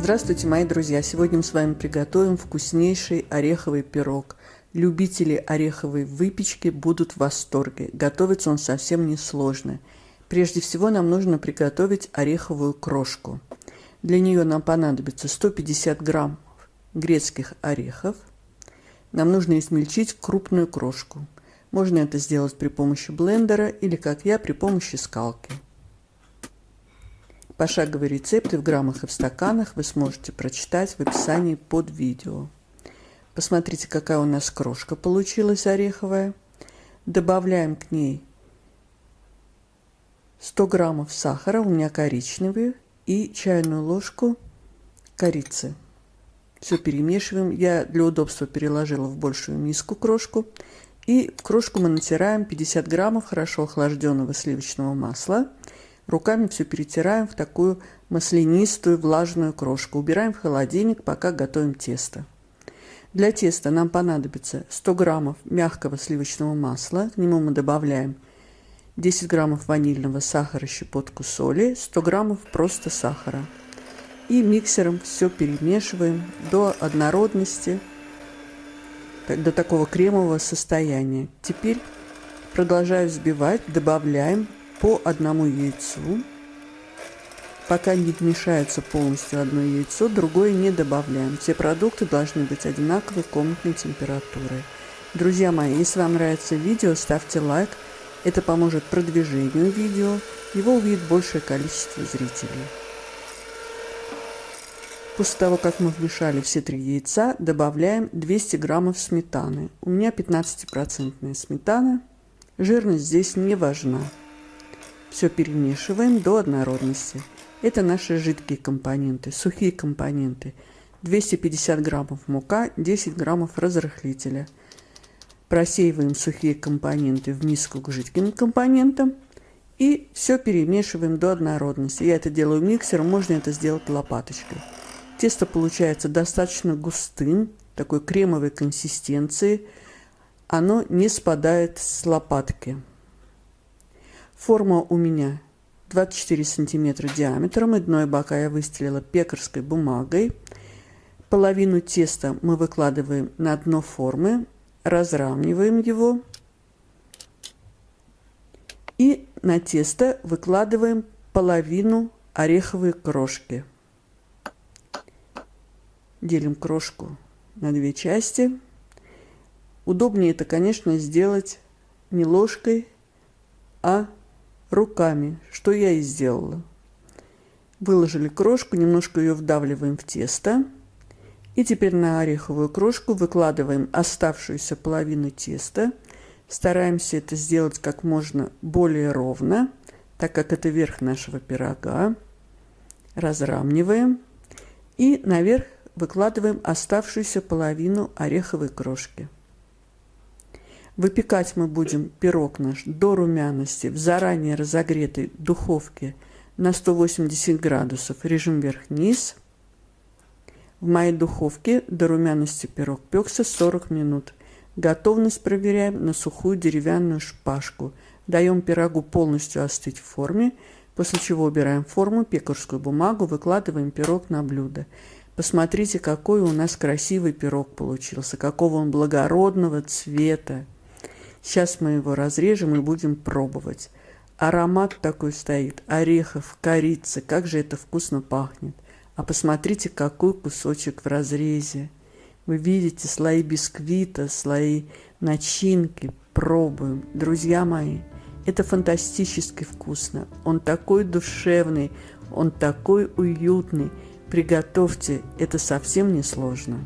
Здравствуйте, мои друзья! Сегодня мы с вами приготовим вкуснейший ореховый пирог. Любители ореховой выпечки будут в восторге. Готовится он совсем несложно. Прежде всего нам нужно приготовить ореховую крошку. Для нее нам понадобится 150 грамм грецких орехов. Нам нужно измельчить крупную крошку. Можно это сделать при помощи блендера или, как я, при помощи скалки. Пошаговые рецепты в граммах и в стаканах вы сможете прочитать в описании под видео. Посмотрите, какая у нас крошка получилась ореховая. Добавляем к ней 100 граммов сахара, у меня коричневый, и чайную ложку корицы. Все перемешиваем. Я для удобства переложила в большую миску крошку. И в крошку мы натираем 50 граммов хорошо охлажденного сливочного масла. Руками все перетираем в такую маслянистую влажную крошку. Убираем в холодильник, пока готовим тесто. Для теста нам понадобится 100 граммов мягкого сливочного масла. К нему мы добавляем 10 граммов ванильного сахара, щепотку соли, 100 граммов просто сахара. И миксером все перемешиваем до однородности, до такого кремового состояния. Теперь, продолжая взбивать, добавляем по одному яйцу. Пока не вмешается полностью одно яйцо, другое не добавляем. Все продукты должны быть одинаковой комнатной температуры. Друзья мои, если вам нравится видео, ставьте лайк. Это поможет продвижению видео. Его увидит большее количество зрителей. После того, как мы вмешали все 3 яйца, добавляем 200 граммов сметаны. У меня 15% сметана. Жирность здесь не важна. Все перемешиваем до однородности. Это наши жидкие компоненты, сухие компоненты. 250 граммов мука, 10 граммов разрыхлителя. Просеиваем сухие компоненты в миску к жидким компонентам. И все перемешиваем до однородности. Я это делаю миксером, можно это сделать лопаточкой. Тесто получается достаточно густым, такой кремовой консистенции. Оно не спадает с лопатки. Форма у меня 24 сантиметра диаметром, и дно и бока я выстелила пекарской бумагой. Половину теста мы выкладываем на дно формы, разравниваем его. И на тесто выкладываем половину ореховой крошки. Делим крошку на 2 части. Удобнее это, конечно, сделать не ложкой, а руками, что я и сделала. Выложили крошку, немножко ее вдавливаем в тесто. И теперь на ореховую крошку выкладываем оставшуюся половину теста. Стараемся это сделать как можно более ровно, так как это верх нашего пирога. Разравниваем. И наверх выкладываем оставшуюся половину ореховой крошки. Выпекать мы будем пирог наш до румяности в заранее разогретой духовке на 180 градусов, режим вверх-вниз. В моей духовке до румяности пирог пекся 40 минут. Готовность проверяем на сухую деревянную шпажку. Даем пирогу полностью остыть в форме, после чего убираем форму, пекарскую бумагу, выкладываем пирог на блюдо. Посмотрите, какой у нас красивый пирог получился, какого он благородного цвета. Сейчас мы его разрежем и будем пробовать. Аромат такой стоит, орехов, корицы, как же это вкусно пахнет. А посмотрите, какой кусочек в разрезе. Вы видите слои бисквита, слои начинки. Пробуем. Друзья мои, это фантастически вкусно. Он такой душевный, он такой уютный. Приготовьте, это совсем не сложно.